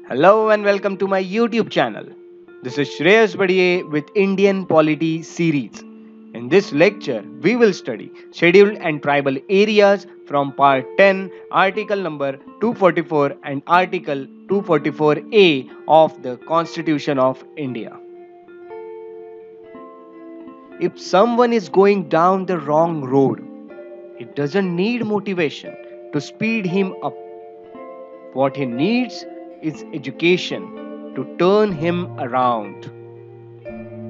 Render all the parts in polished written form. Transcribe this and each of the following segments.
Hello and welcome to my YouTube channel. This is Shreyas Badiye with Indian Polity series. In this lecture, we will study scheduled and tribal areas from part 10, article number 244 and article 244A of the Constitution of India. If someone is going down the wrong road, it doesn't need motivation to speed him up. What he needs is education to turn him around.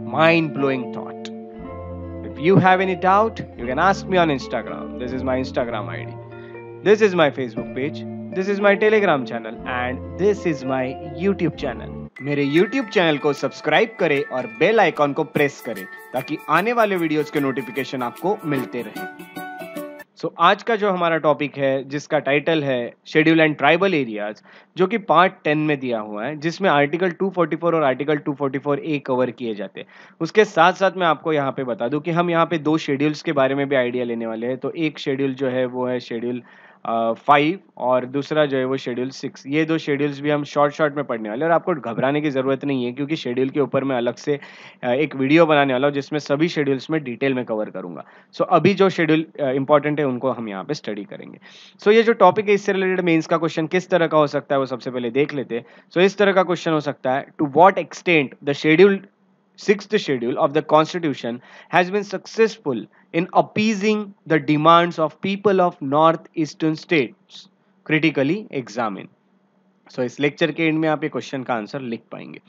Mind blowing thought. If you have any doubt, you can ask me on Instagram. This is my Instagram ID. This is my Facebook page. This is my Telegram channel. And this is my YouTube channel. मेरे YouTube channel को subscribe करें और bell icon को press करें ताकि आने वाले videos के नोटिफिकेशन आपको मिलते रहे। आज का जो हमारा टॉपिक है जिसका टाइटल है शेड्यूल एंड ट्राइबल एरियाज, जो कि पार्ट 10 में दिया हुआ है, जिसमें आर्टिकल 244 और आर्टिकल 244A कवर किए जाते हैं। उसके साथ साथ मैं आपको यहाँ पे बता दूं कि हम यहाँ पे दो शेड्यूल्स के बारे में भी आइडिया लेने वाले हैं। तो एक शेड्यूल जो है वो है शेड्यूल 5 और दूसरा जो है वो शेड्यूल 6। ये दो शेड्यूल्स भी हम शॉर्ट में पढ़ने वाले हैं और आपको घबराने की ज़रूरत नहीं है क्योंकि शेड्यूल के ऊपर मैं अलग से एक वीडियो बनाने वाला हूँ जिसमें सभी शेड्यूल्स में डिटेल में कवर करूँगा। अभी जो शेड्यूल इंपॉर्टेंट है उनको हम यहाँ पे स्टडी करेंगे। ये जो टॉपिक है इससे रिलेटेड मेंस का क्वेश्चन किस तरह का हो सकता है वो सबसे पहले देख लेते हैं। इस तरह का क्वेश्चन हो सकता है, to what extent the scheduled Sixth schedule of the Constitution has been successful in appeasing the demands of people of northeastern states. Critically examine. इस लेक्चर के एंड में आप ये क्वेश्चन का आंसर लिख पाएंगे।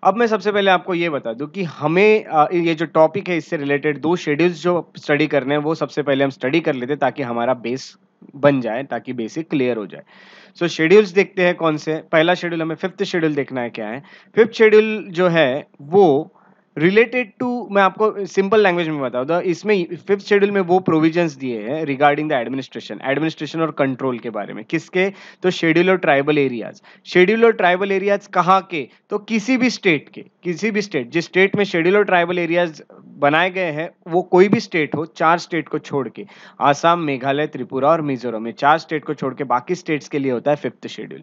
अब मैं सबसे पहले आपको ये बता दूं कि हमें ये जो टॉपिक है इससे रिलेटेड दो शेड्यूल्स जो स्टडी करने हैं वो सबसे पहले हम स्टडी कर लेते ताकि हमारा बेस बन जाए, ताकि बेसिक क्लियर हो जाए। शेड्यूल्स देखते हैं कौन से। पहला शेड्यूल हमें फिफ्थ शेड्यूल देखना है क्या है। फिफ्थ शेड्यूल जो है वो रिलेटेड टू, मैं आपको सिंपल लैंग्वेज में बता दूं, इसमें फिफ्थ शेड्यूल में वो प्रोविजंस दिए हैं रिगार्डिंग द एडमिनिस्ट्रेशन और कंट्रोल के बारे में। किसके? तो शेड्यूल और ट्राइबल एरियाज। शेड्यूल और ट्राइबल एरियाज कहाँ के? तो किसी भी स्टेट के, किसी भी स्टेट जिस स्टेट में शेड्यूल और ट्राइबल एरियाज बनाए गए हैं वो कोई भी स्टेट हो, 4 स्टेट को छोड़ के, आसाम, मेघालय, त्रिपुरा और मिजोरम, में 4 स्टेट को छोड़ के बाकी स्टेट्स के लिए होता है फिफ्थ शेड्यूल।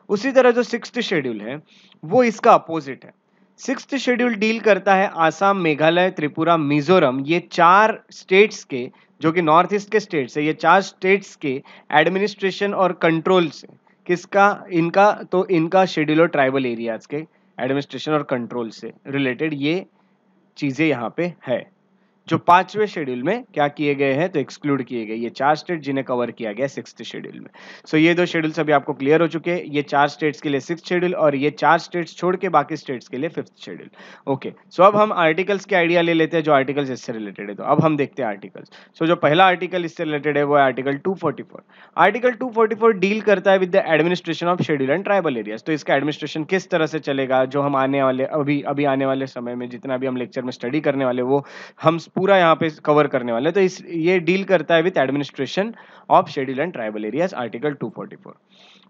उसी तरह जो सिक्स्थ शेड्यूल है वो इसका अपोजिट है। सिक्स्थ शेड्यूल डील करता है आसाम, मेघालय, त्रिपुरा, मिजोरम, ये 4 स्टेट्स के, जो कि नॉर्थ ईस्ट के स्टेट्स है, ये 4 स्टेट्स के एडमिनिस्ट्रेशन और कंट्रोल से। किसका? इनका। तो इनका शेड्यूल और ट्राइबल एरियाज के एडमिनिस्ट्रेशन और कंट्रोल से रिलेटेड ये चीजें यहाँ पे है। जो 5वें शेड्यूल में क्या किए गए हैं तो एक्सक्लूड किए गए ये 4 स्टेट जिन्हें कवर किया गया सिक्स्थ शेड्यूल में। ये 2 शेड्यूल्स अभी आपको क्लियर हो चुके हैं। ये 4 स्टेट्स के लिए सिक्स्थ शेड्यूल और ये 4 स्टेट्स छोड़ के बाकी स्टेट्स के लिए फिफ्थ शेड्यूल। ओके, अब हम आर्टिकल्स के आइडिया ले लेते हैं जो आर्टिकल्स इससे रिलेटेड है। तो अब हम देखते हैं आर्टिकल्स। जो पहला आर्टिकल इससे रिलेटेड है वो है आर्टिकल 244। आर्टिकल 244 डील करता है with the administration of schedule and tribal areas. तो इसका एडमिनिस्ट्रेशन किस तरह से चलेगा, जो हम आने वाले अभी आने वाले समय में जितना भी हम लेक्चर में स्टडी करने वाले वो हम पूरा यहाँ पे कवर करने वाले। तो ये डील करता है with administration of schedule and tribal areas, article 244।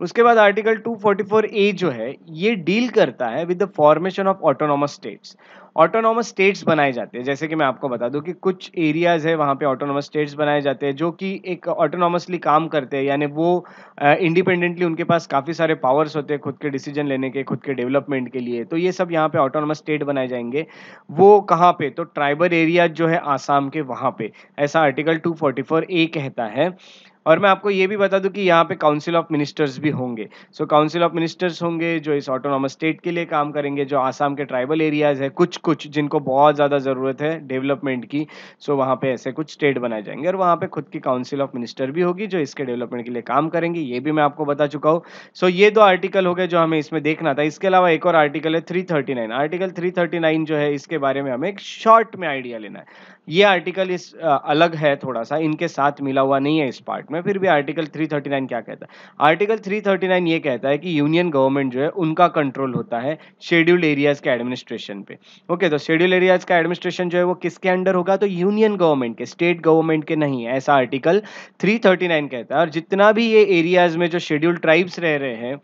उसके बाद आर्टिकल 244A जो है ये डील करता है with the formation of autonomous states. Autonomous states बनाए जाते हैं, जैसे कि मैं आपको बता दूं कि कुछ एरियाज है वहां पे ऑटोनॉमस स्टेट्स बनाए जाते हैं जो कि एक ऑटोनॉमसली काम करते हैं, यानी वो इंडिपेंडेंटली उनके पास काफी सारे पावर्स होते हैं खुद के डिसीजन लेने के, खुद के डेवलपमेंट के लिए। तो ये सब यहाँ पे ऑटोनॉमस स्टेट बनाए जाएंगे। वो कहाँ पे? तो ट्राइबल एरियाज जो है आसाम के वहां पे, ऐसा आर्टिकल 244A कहता है। और मैं आपको ये भी बता दूं कि यहाँ पे काउंसिल ऑफ मिनिस्टर्स भी होंगे। काउंसिल ऑफ मिनिस्टर्स होंगे जो इस ऑटोनॉमस स्टेट के लिए काम करेंगे, जो आसाम के ट्राइबल एरियाज है कुछ जिनको बहुत ज़्यादा ज़रूरत है डेवलपमेंट की। वहाँ पे ऐसे कुछ स्टेट बनाए जाएंगे और वहाँ पे खुद की काउंसिल ऑफ मिनिस्टर भी होगी जो इसके डेवलपमेंट के लिए काम करेंगे। ये भी मैं आपको बता चुका हूँ। ये 2 आर्टिकल हो गए जो हमें इसमें देखना था। इसके अलावा एक और आर्टिकल है 339। आर्टिकल 339 जो है इसके बारे में हमें एक शॉर्ट में आइडिया लेना है। ये आर्टिकल इस अलग है थोड़ा सा, इनके साथ मिला हुआ नहीं है इस पार्ट में, फिर भी आर्टिकल 339 क्या कहता है? आर्टिकल 339 ये कहता है कि यूनियन गवर्नमेंट जो है उनका कंट्रोल होता है शेड्यूल्ड एरियाज के एडमिनिस्ट्रेशन पे। ओके, तो शेड्यूल्ड एरियाज का एडमिनिस्ट्रेशन जो है वो किसके अंडर होगा? तो यूनियन गवर्नमेंट के, स्टेट गवर्नमेंट के नहीं है, ऐसा आर्टिकल 339 कहता है। और जितना भी ये एरियाज में जो शेड्यूल्ड ट्राइब्स रह रहे हैं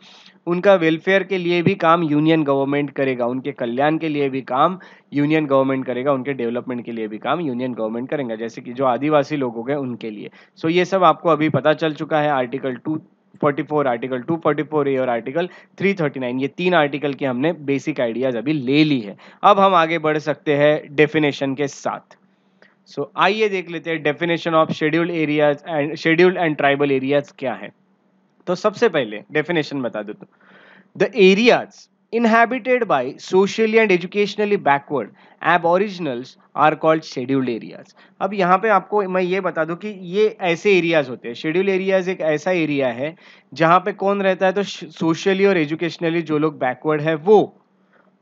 उनका वेलफेयर के लिए भी काम यूनियन गवर्नमेंट करेगा, उनके कल्याण के लिए भी काम यूनियन गवर्नमेंट करेगा, उनके डेवलपमेंट के लिए भी काम यूनियन गवर्नमेंट करेगा, जैसे कि जो आदिवासी लोग हो गए उनके लिए। ये सब आपको अभी पता चल चुका है आर्टिकल 244, आर्टिकल 244A और आर्टिकल 339, ये 3 आर्टिकल की हमने बेसिक आइडियाज अभी ले ली है। अब हम आगे बढ़ सकते हैं डेफिनेशन के साथ। आइए देख लेते हैं definition of scheduled and tribal areas क्या है। तो सबसे पहले डेफिनेशन बता देता हूँ। The areas inhabited by socially and educationally backward aboriginals are called scheduled areas। अब यहाँ पे आपको मैं ये बता दूं कि ये ऐसे एरियाज होते हैं। शेड्यूल एरियाज एक ऐसा एरिया है जहाँ पे कौन रहता है, तो सोशली और एजुकेशनली जो लोग बैकवर्ड है वो,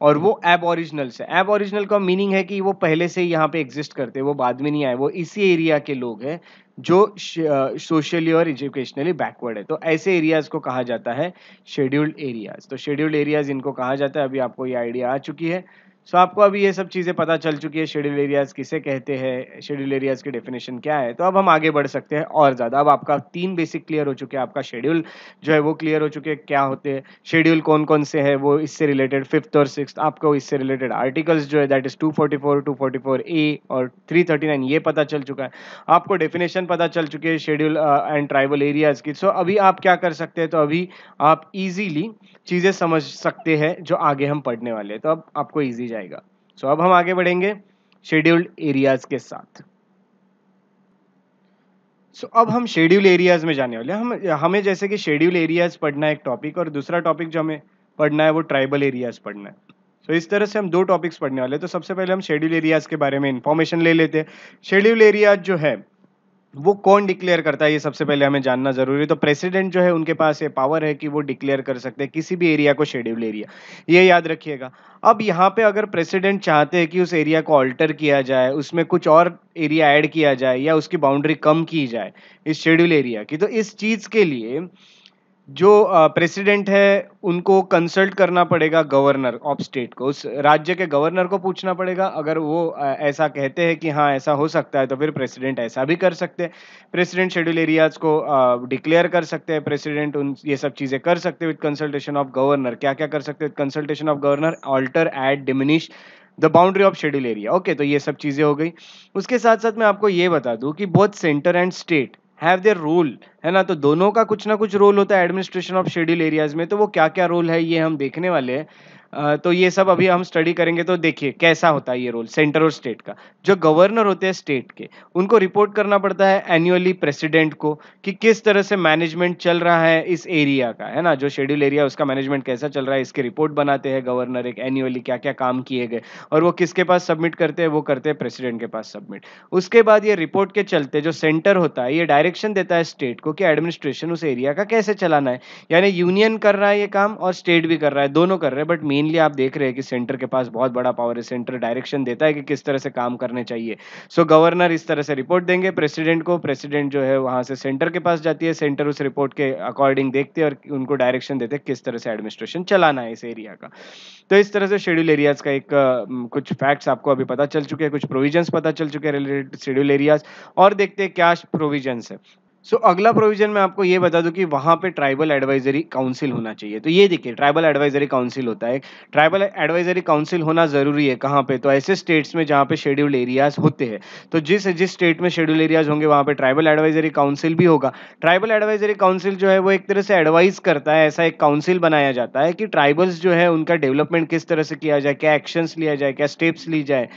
और वो एबओरिजिनल्स है। एबओरिजिनल का मीनिंग है कि वो पहले से ही यहाँ पे एग्जिस्ट करते हैं, वो बाद में नहीं आए, वो इसी एरिया के लोग हैं जो सोशली और एजुकेशनली बैकवर्ड है। तो ऐसे एरियाज को कहा जाता है शेड्यूल्ड एरियाज। तो शेड्यूल्ड एरियाज इनको कहा जाता है। अभी आपको ये आइडिया आ चुकी है। आपको अभी ये सब चीजें पता चल चुकी है, शेड्यूल एरियाज किसे कहते हैं, शेड्यूल एरियाज की डेफिनेशन क्या है। तो अब हम आगे बढ़ सकते हैं और ज्यादा। अब आपका 3 बेसिक क्लियर हो चुके हैं, आपका शेड्यूल जो है वो क्लियर हो चुके हैं, क्या होते हैं शेड्यूल, कौन कौन से है वो, इससे रिलेटेड 5th और 6th आपको इससे रिलेटेड आर्टिकल्स जो है दैट इज 244, 244A और 339 ये पता चल चुका है। आपको डेफिनेशन पता चल चुकी है शेड्यूल एंड ट्राइबल एरियाज की। अभी आप क्या कर सकते हैं, तो अभी आप इजीली चीजें समझ सकते हैं जो आगे हम पढ़ने वाले हैं। तो अब आपको इजी जाएगा। अब हम आगे बढ़ेंगे शेड्यूल्ड एरियाज के साथ। अब हम शेड्यूल एरियाज में जाने वाले हैं। हमें जैसे कि शेड्यूल एरियाज पढ़ना है एक टॉपिक, और दूसरा टॉपिक जो हमें पढ़ना है वो ट्राइबल एरियाज पढ़ना है। इस तरह से हम 2 टॉपिक्स पढ़ने वाले हैं। तो सबसे पहले हम शेड्यूल एरियाज के बारे में इंफॉर्मेशन ले लेते हैं। शेड्यूल एरियाज जो है वो कौन डिक्लेयर करता है, ये सबसे पहले हमें जानना जरूरी है। तो प्रेसिडेंट जो है उनके पास ये पावर है कि वो डिक्लेयर कर सकते हैं किसी भी एरिया को शेड्यूल एरिया, ये याद रखिएगा। अब यहाँ पे अगर प्रेसिडेंट चाहते हैं कि उस एरिया को ऑल्टर किया जाए, उसमें कुछ और एरिया ऐड किया जाए या उसकी बाउंड्री कम की जाए इस शेड्यूल एरिया की, तो इस चीज के लिए जो प्रेसिडेंट है उनको कंसल्ट करना पड़ेगा गवर्नर ऑफ स्टेट को, उस राज्य के गवर्नर को पूछना पड़ेगा। अगर वो ऐसा कहते हैं कि हाँ ऐसा हो सकता है, तो फिर प्रेसिडेंट ऐसा भी कर सकते हैं। प्रेसिडेंट शेड्यूल एरियाज को डिक्लेयर कर सकते हैं। प्रेसिडेंट उन ये सब चीजें कर सकते हैं विद कंसल्टेशन ऑफ गवर्नर। क्या क्या कर सकते हैं consultation of governor? Alter, add, diminish the boundary of schedule area. Okay, तो ये सब चीजें हो गई। उसके साथ साथ मैं आपको ये बता दूं कि both centre and state have their role, है ना। तो दोनों का कुछ ना कुछ रोल होता है एडमिनिस्ट्रेशन ऑफ शेड्यूल एरियाज में। तो वो क्या क्या रोल है ये हम देखने वाले हैं। तो ये सब अभी हम स्टडी करेंगे। तो देखिए कैसा होता है ये रोल सेंटर और स्टेट का। जो गवर्नर होते हैं स्टेट के, उनको रिपोर्ट करना पड़ता है एनुअली प्रेसिडेंट को कि किस तरह से मैनेजमेंट चल रहा है इस एरिया का, है ना। जो शेड्यूल एरिया उसका मैनेजमेंट कैसा चल रहा है, इसकी रिपोर्ट बनाते हैं गवर्नर एक एनुअली, क्या क्या काम किए गए, और वो किसके पास सबमिट करते हैं, वो करते हैं प्रेसिडेंट के पास सबमिट। उसके बाद ये रिपोर्ट के चलते जो सेंटर होता है ये डायरेक्शन देता है स्टेट को कि एडमिनिस्ट्रेशन उस एरिया का कैसे चलाना है। यानी यूनियन कर रहा है ये काम और स्टेट भी कर रहा है, दोनों कर रहे हैं। बट मेनली आप देख रहे हैं कि सेंटर के पास बहुत बड़ा पावर है। सेंटर डायरेक्शन देता है कि किस तरह से काम करने चाहिए। गवर्नर इस तरह से रिपोर्ट देंगे प्रेसिडेंट को, प्रेसिडेंट जो है वहां से सेंटर के पास जाती है, सेंटर उस रिपोर्ट के अकॉर्डिंग देखते हैं और उनको डायरेक्शन देते हैं किस तरह से एडमिनिस्ट्रेशन चलाना है इस एरिया का। तो इस तरह से शेड्यूल एरियाज का एक कुछ फैक्ट्स आपको अभी पता चल चुके हैं, कुछ प्रोविजंस पता चल चुके हैं रिलेटेड शेड्यूल एरियाज। और देखते हैं क्या प्रोविजंस है। अगला प्रोविजन मैं आपको ये बता दूं कि वहां पे ट्राइबल एडवाइजरी काउंसिल होना चाहिए। तो ये देखिए ट्राइबल एडवाइजरी काउंसिल होता है। ट्राइबल एडवाइजरी काउंसिल होना जरूरी है कहाँ पे, तो ऐसे स्टेट्स में जहाँ पे शेड्यूल्ड एरियाज होते हैं। तो जिस जिस स्टेट में शेड्यूल एरियाज होंगे वहां पे ट्राइबल एडवाइजरी काउंसिल भी होगा। ट्राइबल एडवाइजरी काउंसिल जो है वो एक तरह से एडवाइस करता है, ऐसा एक काउंसिल बनाया जाता है कि ट्राइबल्स जो है उनका डेवलपमेंट किस तरह से किया जाए, क्या एक्शंस लिया जाए, क्या स्टेप्स ली जाए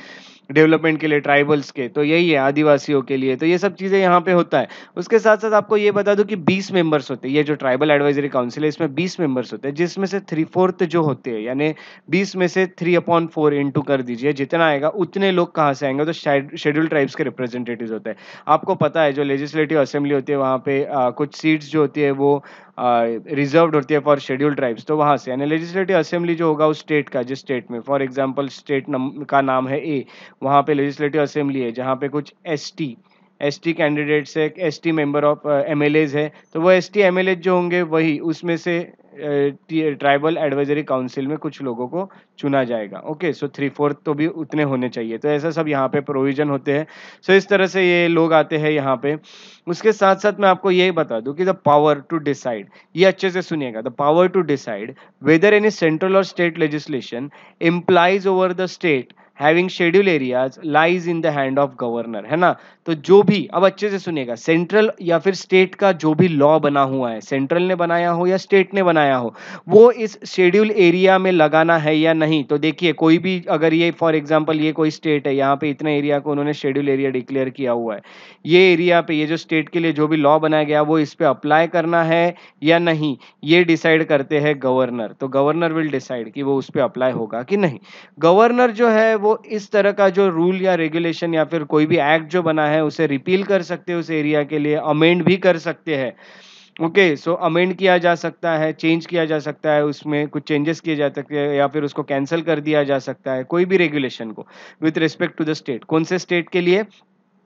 डेवलपमेंट के लिए ट्राइबल्स के। तो यही है आदिवासियों के लिए। तो ये सब चीजें यहाँ पे होता है। उसके साथ साथ आपको ये बता दूं कि 20 मेंबर्स होते हैं। ये जो ट्राइबल एडवाइजरी काउंसिल है इसमें 20 मेंबर्स होते हैं, जिसमें से 3/4 जो होते हैं, यानी 20 में से 3/4 इंटू कर दीजिए, जितना आएगा उतने लोग कहाँ से आएंगे, तो शेड्यूल ट्राइब्स के रिप्रेजेंटेटिव होते हैं। आपको पता है जो लेजिस्लेटिव असेंबली होती है वहाँ पे कुछ सीट्स जो होती है वो रिजर्व्ड होती है फॉर शेड्यूल ट्राइब्स। तो वहां से यानी लेजिस्लेटिव असेंबली जो होगा उस स्टेट का, जिस स्टेट में फॉर एग्जांपल स्टेट का नाम है ए, वहां पे लेजिस्लेटिव असेंबली है जहां पे कुछ एसटी कैंडिडेट्स है, एसटी मेंबर ऑफ एमएलएज है। तो वो एसटी एमएलए जो होंगे वही उसमें से ट्राइबल एडवाइजरी काउंसिल में कुछ लोगों को चुना जाएगा। ओके, 3/4 तो भी उतने होने चाहिए। तो ऐसा सब यहाँ पे प्रोविजन होते हैं। इस तरह से ये लोग आते हैं यहाँ पे। उसके साथ साथ मैं आपको यही बता दूं कि द पावर टू डिसाइड, ये अच्छे से सुनिएगा, the power to decide whether any central or state legislation implies over the state having schedule areas lies in the hand of governor, है ना। तो जो भी, अब अच्छे से सुनिएगा, सेंट्रल या फिर स्टेट का जो भी लॉ बना हुआ है, सेंट्रल ने बनाया हो या स्टेट ने बनाया हो, वो इस शेड्यूल एरिया में लगाना है या नहीं। तो देखिए, कोई भी अगर ये फॉर एग्जांपल ये कोई स्टेट है, यहाँ पे इतने एरिया को उन्होंने शेड्यूल एरिया डिक्लेयर किया हुआ है, ये एरिया पे ये जो स्टेट के लिए जो भी लॉ बनाया गया वो इस पे अप्लाई करना है या नहीं, ये डिसाइड करते हैं गवर्नर। तो गवर्नर विल डिसाइड कि वो उस पे अप्लाई होगा कि नहीं। गवर्नर जो है वो इस तरह का जो रूल या रेगुलेशन या फिर कोई भी एक्ट जो बना है उसे रिपील कर सकते हैं, उस एरिया के लिए अमेंड भी कर सकते हैं। ओके, सो अमेंड किया जा सकता है, चेंज किया जा सकता है, उसमें कुछ चेंजेस किए जा सकते हैं या फिर उसको कैंसिल कर दिया जा सकता है, कोई भी रेगुलेशन को with respect to the state. कौन से स्टेट के लिए?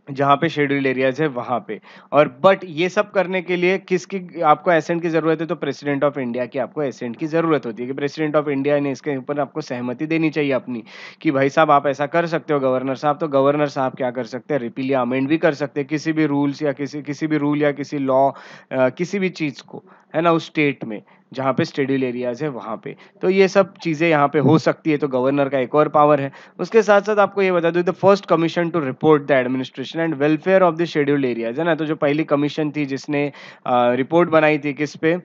जहाँ पे शेड्यूल्ड एरियाज है वहां पे। और बट ये सब करने के लिए किसकी आपको एसेंट की जरूरत है? तो प्रेसिडेंट ऑफ इंडिया की आपको एसेंट की जरूरत होती है कि प्रेसिडेंट ऑफ इंडिया ने इसके ऊपर आपको सहमति देनी चाहिए अपनी, कि भाई साहब आप ऐसा कर सकते हो गवर्नर साहब। तो गवर्नर साहब क्या कर सकते हैं? रिपील या अमेंड भी कर सकते हैं किसी भी रूल्स या किसी भी रूल या किसी लॉ, किसी भी चीज को, है ना, उस स्टेट में जहाँ पे शेड्यूल एरियाज है वहां पे। तो ये सब चीजें यहाँ पे हो सकती है, तो गवर्नर का एक और पावर है। उसके साथ साथ आपको ये बता दूं, the first commission to report the administration and welfare of the scheduled areas, है ना। तो जो पहली कमीशन थी जिसने रिपोर्ट बनाई थी किस पे?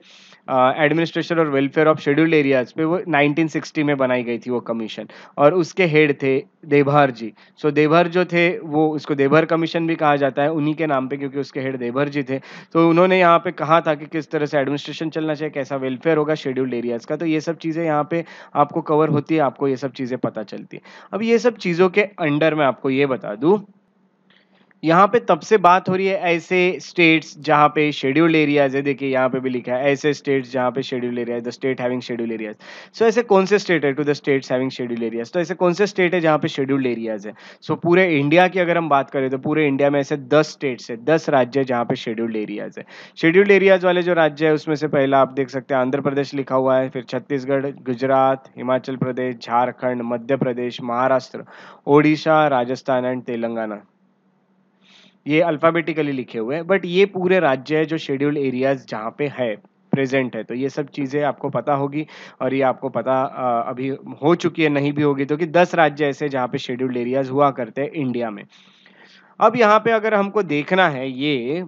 एडमिनिस्ट्रेशन और वेलफेयर ऑफ शेड्यूल्ड एरियाज पे, वो 1960 में बनाई गई थी वो कमीशन। और उसके हेड थे देभार जी। सो देभार जो थे, वो उसको देभार कमीशन भी कहा जाता है उन्हीं के नाम पे, क्योंकि उसके हेड देभार जी थे। तो उन्होंने यहाँ पे कहा था कि किस तरह से एडमिनिस्ट्रेशन चलना चाहिए, कैसा वेलफेयर होगा शेड्यूल्ड एरियाज का। तो ये सब चीजें यहाँ पे आपको कवर होती है, आपको ये सब चीजें पता चलती है। अब ये सब चीजों के अंडर में आपको ये बता दूं, यहाँ पे तब से बात हो रही है ऐसे स्टेट्स जहाँ पे शेड्यूल्ड एरियाज है। देखिए यहाँ पे भी लिखा है ऐसे स्टेट्स जहाँ पे scheduled areas, the state having scheduled areas. So ऐसे कौन से स्टेट है? To the states having scheduled areas. तो ऐसे कौन से स्टेट है जहाँ पे शेड्यूल्ड एरियाज है? सो पूरे इंडिया की अगर हम बात करें तो पूरे इंडिया में ऐसे 10 स्टेट्स है, 10 राज्य है जहाँ पे शेड्यूल्ड एरियाज है। शेड्यूल्ड एरियाज वाले जो राज्य है उसमें से पहला आप देख सकते हैं आंध्र प्रदेश लिखा हुआ है, फिर छत्तीसगढ़, गुजरात, हिमाचल प्रदेश, झारखंड, मध्य प्रदेश, महाराष्ट्र, ओडिशा, राजस्थान एंड तेलंगाना। ये अल्फाबेटिकली लिखे हुए हैं, बट ये पूरे राज्य है जो शेड्यूल्ड एरियाज जहाँ पे है, प्रेजेंट है। तो ये सब चीजें आपको पता होगी, और ये आपको पता अभी हो चुकी है, नहीं भी होगी तो, कि 10 राज्य ऐसे जहाँ पे शेड्यूल्ड एरियाज हुआ करते हैं इंडिया में। अब यहाँ पे अगर हमको देखना है ये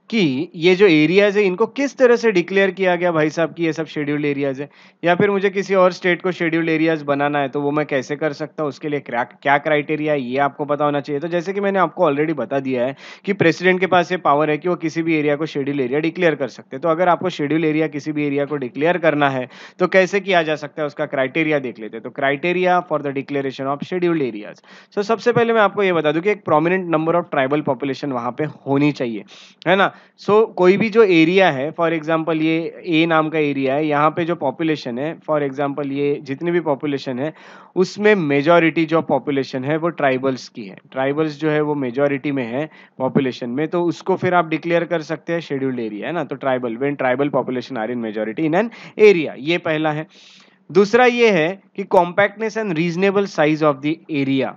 कि ये जो एरियाज है इनको किस तरह से डिक्लेयर किया गया भाई साहब कि ये सब शेड्यूल्ड एरियाज है, या फिर मुझे किसी और स्टेट को शेड्यूल्ड एरियाज बनाना है तो वो मैं कैसे कर सकता हूँ, उसके लिए क्या क्या क्राइटेरिया है, ये आपको पता होना चाहिए। तो जैसे कि मैंने आपको ऑलरेडी बता दिया है कि प्रेसिडेंट के पास ये पावर है कि वो किसी भी एरिया को शेड्यूल एरिया डिक्लेयर कर सकते हैं। तो अगर आपको शेड्यूल एरिया किसी भी एरिया को डिक्लेयर करना है तो कैसे किया जा सकता है, उसका क्राइटेरिया देख लेते हैं। तो criteria for the declaration of scheduled areas. So सबसे पहले मैं आपको ये बता दूं कि एक prominent number of tribal population वहां पे होनी चाहिए, है ना। कोई भी जो एरिया है, फॉर एग्जांपल ये ए नाम का एरिया है, यहाँ पे जो पॉपुलेशन है, फॉर एग्जांपल ये जितनी भी पॉपुलेशन है उसमें मेजॉरिटी जो पॉपुलेशन है वो ट्राइबल्स की है। ट्राइबल्स जो है वो मेजॉरिटी में है पॉपुलेशन में, तो उसको फिर आप डिक्लेयर कर सकते हैं शेड्यूल्ड एरिया, है ना। तो tribal, when tribal population are in majority in an area, ये पहला है। दूसरा ये है कि compactness and reasonable size of the area,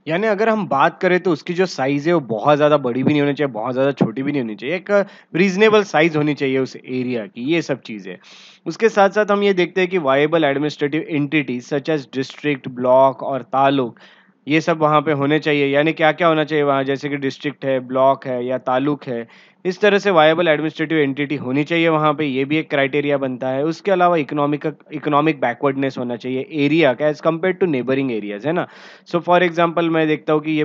यानी अगर हम बात करें तो उसकी जो साइज है वो बहुत ज्यादा बड़ी भी नहीं होनी चाहिए, बहुत ज्यादा छोटी भी नहीं होनी चाहिए, एक रीजनेबल साइज होनी चाहिए उस एरिया की, ये सब चीजें। उसके साथ साथ हम ये देखते हैं कि viable administrative entities such as district, block और तालुक, ये सब वहां पे होने चाहिए। यानी क्या क्या होना चाहिए वहां, जैसे कि डिस्ट्रिक्ट है, ब्लॉक है या तालुक है, इस तरह से वायबल एडमिनिस्ट्रेटिव एंटिटी होनी चाहिए वहां पे, ये भी एक क्राइटेरिया बनता है। उसके अलावा इकोनॉमिक बैकवर्डनेस होना चाहिए एरिया का as compare to neighbouring areas, है ना। सो फॉर एग्जाम्पल मैं देखता हूँ कि ये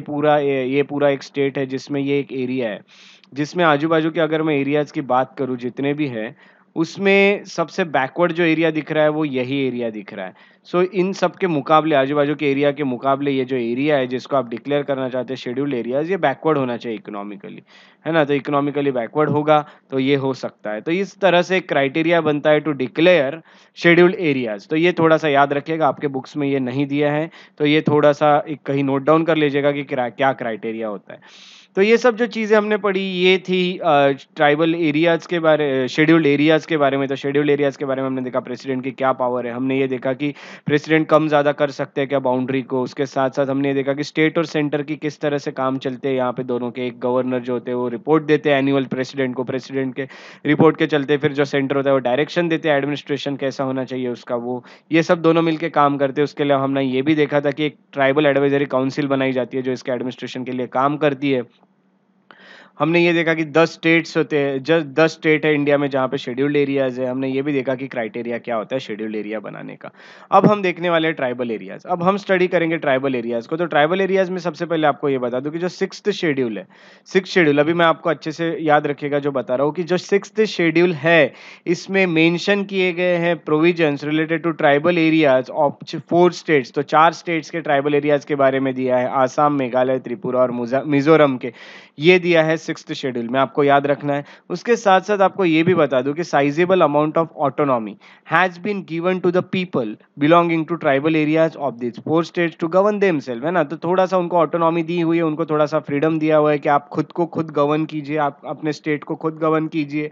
पूरा एक स्टेट है जिसमें ये एक एरिया है, जिसमें आजू बाजू के अगर मैं एरियाज की बात करूँ जितने भी है, उसमें सबसे बैकवर्ड जो एरिया दिख रहा है वो यही एरिया दिख रहा है। इन सब के मुकाबले, आजू बाजू के एरिया के मुकाबले, ये जो एरिया है जिसको आप डिक्लेयर करना चाहते हैं शेड्यूल्ड एरियाज, ये बैकवर्ड होना चाहिए इकोनॉमिकली, है ना। तो इकोनॉमिकली बैकवर्ड होगा तो ये हो सकता है। तो इस तरह से क्राइटेरिया बनता है टू डिक्लेयर शेड्यूल्ड एरियाज। तो ये थोड़ा सा याद रखिएगा, आपके बुक्स में ये नहीं दिया है, तो ये थोड़ा सा एक कहीं नोट डाउन कर लीजिएगा कि क्या क्राइटेरिया होता है। तो ये सब जो चीज़ें हमने पढ़ी ये थी ट्राइबल एरियाज़ के बारे शेड्यूल्ड एरियाज़ के बारे में। तो शेड्यूल्ड एरियाज़ के बारे में हमने देखा प्रेसिडेंट की क्या पावर है। हमने ये देखा कि प्रेसिडेंट कम ज़्यादा कर सकते हैं क्या बाउंड्री को। उसके साथ-साथ हमने ये देखा कि स्टेट और सेंटर की किस तरह से काम चलते हैं यहाँ पे दोनों के। एक गवर्नर जो होते हैं वो रिपोर्ट देते हैं एनुअल प्रेसिडेंट को। प्रेसिडेंट के रिपोर्ट के चलते फिर जो सेंटर होता है वो डायरेक्शन देते हैं एडमिनिस्ट्रेशन कैसा होना चाहिए उसका वो। ये सब दोनों मिलके काम करते हैं। उसके अलावा हमने ये भी देखा था कि एक ट्राइबल एडवाइजरी काउंसिल बनाई जाती है जो इसके एडमिनिस्ट्रेशन के लिए काम करती है। हमने ये देखा कि 10 स्टेट्स होते हैं, जस्ट 10 स्टेट है इंडिया में जहाँ पे शेड्यूल्ड एरियाज़ है। हमने ये भी देखा कि क्राइटेरिया क्या होता है शेड्यूल्ड एरिया बनाने का। अब हम देखने वाले हैं ट्राइबल एरियाज़। अब हम स्टडी करेंगे ट्राइबल एरियाज़ को। तो ट्राइबल एरियाज़ में सबसे पहले आपको ये बता दूँ कि जो 6th शेड्यूल है, 6th शेड्यूल अभी मैं आपको अच्छे से याद रखिएगा जो बता रहा हूँ कि जो 6th शेड्यूल है, इसमें मेंशन किए गए हैं provisions related to tribal areas of 4 states. तो 4 स्टेट्स के ट्राइबल एरियाज़ के बारे में दिया है, आसाम, मेघालय, त्रिपुरा और मिज़ोरम के। ये दिया है 6th शेड्यूल में, आपको याद रखना है। उसके साथ-साथ आपको ये भी बता दूँ कि sizeable amount of autonomy has been given to the people belonging to tribal areas of these 4 states to govern themselves, है ना? तो थोड़ा-सा उनको ऑटोनॉमी दी हुई है, उनको थोड़ा-सा फ्रीडम दिया हुआ है कि आप खुद को खुद गवर्न कीजिए, आप अपने स्टेट को खुद गवर्न कीजिए,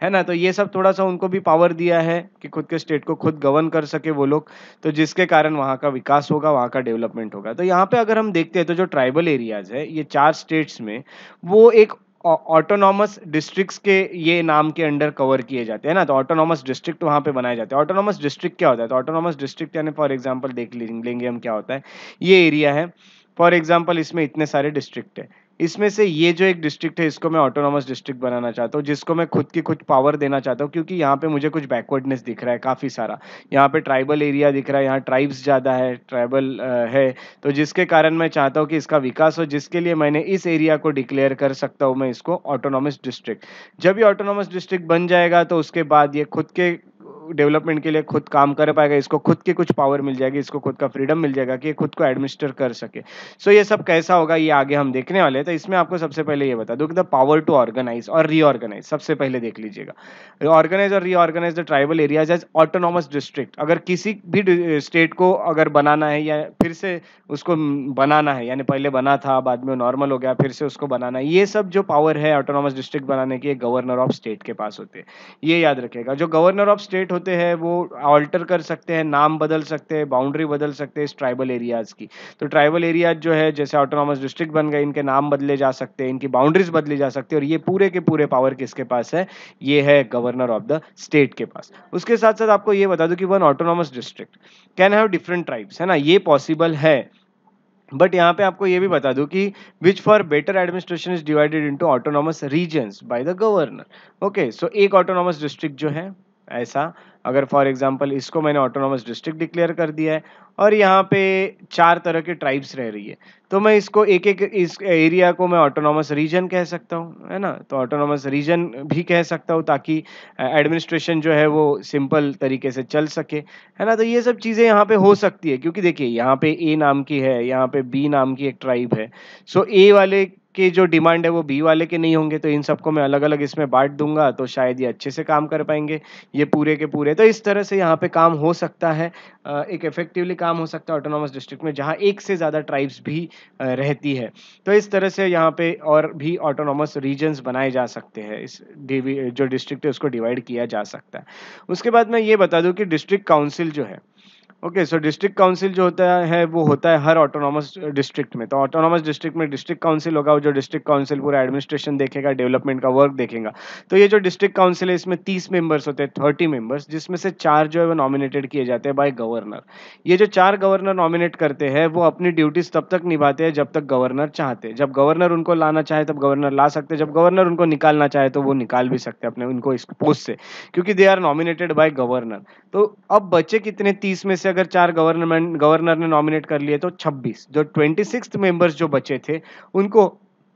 है ना? तो ये सब थोड़ा-सा उनको भी पावर दिया है कि खुद के स्टेट को खुद गवर्न कर सके वो लोग, तो जिसके कारण वहाँ का विकास होगा, वहाँ का डेवलपमेंट होगा। तो यहाँ पे अगर हम देखते हैं तो जो ट्राइबल एरियाज़ है, ये 4 स्टेट्स में वो एक ऑटोनॉमस डिस्ट्रिक्ट्स के ये नाम के अंडर कवर किए जाते हैं ना, तो ऑटोनॉमस डिस्ट्रिक्ट वहाँ पे बनाए जाते हैं। ऑटोनॉमस डिस्ट्रिक्ट क्या होता है? तो ऑटोनॉमस डिस्ट्रिक्ट यानी फॉर एग्जांपल देख लेंगे हम क्या होता है। ये एरिया है, फॉर एग्जांपल इसमें इतने सारे डिस्ट्रिक्ट है। इसमें से ये जो एक डिस्ट्रिक्ट है इसको मैं ऑटोनॉमस डिस्ट्रिक्ट बनाना चाहता हूँ, जिसको मैं खुद की कुछ पावर देना चाहता हूँ क्योंकि यहाँ पे मुझे कुछ बैकवर्डनेस दिख रहा है काफ़ी सारा। यहाँ पे ट्राइबल एरिया दिख रहा है, यहाँ ट्राइब्स ज़्यादा है, ट्राइबल है, तो जिसके कारण मैं चाहता हूँ कि इसका विकास हो, जिसके लिए मैंने इस एरिया को डिक्लेयर कर सकता हूँ मैं इसको ऑटोनॉमस डिस्ट्रिक्ट। जब ये ऑटोनॉमस डिस्ट्रिक्ट बन जाएगा तो उसके बाद ये खुद के डेवलपमेंट के लिए खुद काम कर पाएगा, इसको खुद की कुछ पावर मिल जाएगी, इसको खुद का फ्रीडम मिल जाएगा कि ये खुद को एडमिनिस्टर कर सके। सो ये सब कैसा होगा ये आगे हम देखने वाले हैं। तो इसमें आपको सबसे पहले ये बता दूं कि द पावर टू ऑर्गेनाइज और रीऑर्गेनाइज सबसे पहले देख लीजिएगा। ऑर्गेनाइज और reorganise the tribal areas as autonomous district. अगर किसी भी स्टेट को अगर बनाना है या फिर से उसको बनाना है, यानी पहले बना था बाद में नॉर्मल हो गया फिर से उसको बनाना है, ये सब जो पावर है ऑटोनॉमस डिस्ट्रिक्ट बनाने की गवर्नर ऑफ स्टेट के पास होते हैं। ये याद रखिएगा। जो गवर्नर ऑफ स्टेट होते हैं वो ऑल्टर कर सकते हैं, नाम बदल सकते हैं, बाउंड्री बदल सकते हैं इस ट्राइबल एरियाज की। तो ट्राइबल एरियाज जो है जैसे ऑटोनॉमस डिस्ट्रिक्ट बन गए, इनके नाम बदले जा सकते हैं, इनकी बाउंड्रीज बदली जा सकती है और ये पूरे के पूरे पावर किसके पास है? ये है गवर्नर ऑफ द स्टेट के पास। उसके साथ साथ आपको ये बता दूं कि one autonomous district can have different tribes, है ना? ये पॉसिबल है, बट यहाँ पे आपको ये भी बता दूं कि which for better administration is divided into autonomous regions by the governor. Okay, so एक ऑटोनॉमस डिस्ट्रिक्ट जो है ऐसा, अगर फॉर एग्जांपल इसको मैंने ऑटोनॉमस डिस्ट्रिक्ट डिक्लेयर कर दिया है और यहाँ पे 4 तरह के ट्राइब्स रह रही है, तो मैं इसको एक एक इस एरिया को मैं ऑटोनॉमस रीजन कह सकता हूँ, है ना? तो ऑटोनॉमस रीजन भी कह सकता हूँ ताकि एडमिनिस्ट्रेशन जो है वो सिंपल तरीके से चल सके, है ना? तो ये सब चीज़ें यहाँ पे हो सकती है क्योंकि देखिए यहाँ पे ए नाम की है, यहाँ पे बी नाम की एक ट्राइब है। सो ए वाले के जो डिमांड है वो बी वाले के नहीं होंगे, तो इन सबको मैं अलग-अलग इसमें बाँट दूँगा तो शायद ये अच्छे से काम कर पाएँगे, ये पूरे के पूरे। तो इस तरह से यहाँ पे काम हो सकता है, एक इफेक्टिवली काम हो सकता है ऑटोनॉमस डिस्ट्रिक्ट में जहाँ एक से ज़्यादा ट्राइब्स भी रहती है। तो इस तरह से यहाँ पे और भी ऑटोनॉमस रीजन्स बनाए जा सकते हैं, इस जो डिस्ट्रिक्ट है उसको डिवाइड किया जा सकता है। उसके बाद मैं ये बता दूँ कि डिस्ट्रिक्ट काउंसिल जो है, ओके, सो डिस्ट्रिक्ट काउंसिल जो होता है हर ऑटोनॉमस डिस्ट्रिक्ट में। तो ऑटोनॉमस डिस्ट्रिक्ट में डिस्ट्रिक्ट काउंसिल होगा, जो डिस्ट्रिक्ट काउंसिल पूरा एडमिनिस्ट्रेशन देखेगा, डेवलपमेंट का वर्क देखेगा। तो ये जो डिस्ट्रिक्ट काउंसिल है इसमें 30 मेंबर्स होते हैं, 30 मेंबर्स, जिसमें से 4 जो है वो नॉमिनेटेड किए जाते हैं बाय गवर्नर। ये जो 4 गवर्नर नॉमिनेट करते हैं वो अपनी ड्यूटीज तब तक निभाते हैं जब तक गवर्नर चाहते हैं। जब गवर्नर उनको लाना चाहे तब गवर्नर ला सकते हैं, जब गवर्नर उनको निकालना चाहे तो वो निकाल भी सकते हैं अपने उनको इस पोस्ट से, क्योंकि they are nominated by governor. तो अब बचे कितने? 30 में से अगर 4 गवर्नर ने नॉमिनेट कर लिए तो 26, जो 26th मेंबर्स जो बचे थे उनको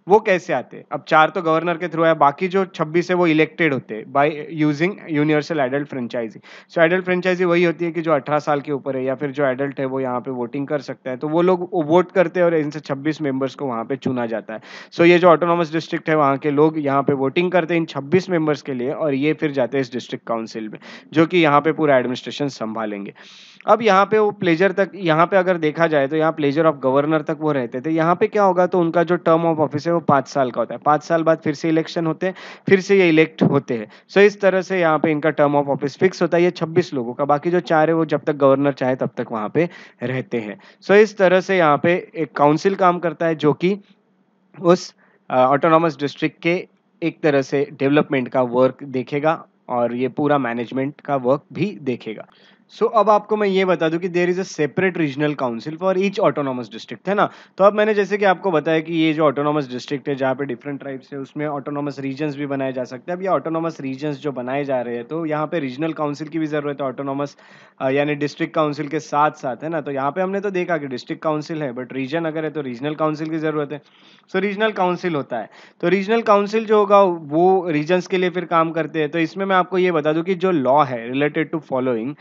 वो कैसे आते? अब 4 तो गवर्नर के थ्रू है, बाकी जो 26 है वो इलेक्टेड होते हैं by using universal adult franchise. So adult franchise वही होती है कि जो 18 साल के ऊपर है या फिर जो एडल्ट है वो यहाँ पे वोटिंग कर सकता है, तो वो लोग वोट करते हैं और इनसे 26 मेंबर्स को वहाँ पे चुना जाता है। सो ये जो ऑटोनॉमस डिस्ट्रिक्ट है वहाँ के लोग यहाँ पे वोटिंग करते हैं इन 26 मेंबर्स के लिए और ये फिर जाते हैं इस डिस्ट्रिक्ट काउंसिल में, जो कि यहाँ पे पूरा एडमिनिस्ट्रेशन संभालेंगे। अब यहाँ पे वो प्लेजर तक, यहाँ पे अगर देखा जाए तो यहाँ प्लेजर ऑफ गवर्नर तक वो रहते थे। यहाँ पे क्या होगा, तो उनका जो टर्म ऑफ ऑफिस है वो 5 साल का होता है। 5 साल बाद फिर से इलेक्शन होते हैं, फिर से ये इलेक्ट होते हैं। सो इस तरह से यहाँ पे इनका टर्म ऑफ ऑफिस फिक्स होता है, ये 26 लोगों का। बाकी जो 4 है वो जब तक गवर्नर चाहे तब तक वहाँ पे रहते हैं। सो इस तरह से यहाँ पे एक काउंसिल काम करता है जो कि उस ऑटोनॉमस डिस्ट्रिक्ट के एक तरह से डेवलपमेंट का वर्क देखेगा और ये पूरा मैनेजमेंट का वर्क भी देखेगा। सो अब आपको मैं ये बता दूं कि there is a separate regional council for each autonomous district, है ना। तो अब मैंने जैसे कि आपको बताया कि ये जो ऑटोनॉमस डिस्ट्रिक्ट है जहाँ पे डिफरेंट ट्राइब्स है, उसमें ऑटोनॉमस रीजन्स भी बनाए जा सकते हैं। अब ये ऑटोनॉमस रीजन्स जो बनाए जा रहे हैं तो यहाँ पे रीजनल काउंसिल की भी जरूरत है ऑटोनॉमस यानी डिस्ट्रिक्ट काउंसिल के साथ साथ, है ना। तो यहाँ पे हमने तो देखा कि डिस्ट्रिक्ट काउंसिल है, बट रीजन अगर है तो रीजनल काउंसिल की जरूरत है। सो रीजनल काउंसिल होता है, तो रीजनल काउंसिल जो होगा वो रीजन्स के लिए फिर काम करते हैं। तो इसमें मैं आपको ये बता दूं कि जो लॉ है related to following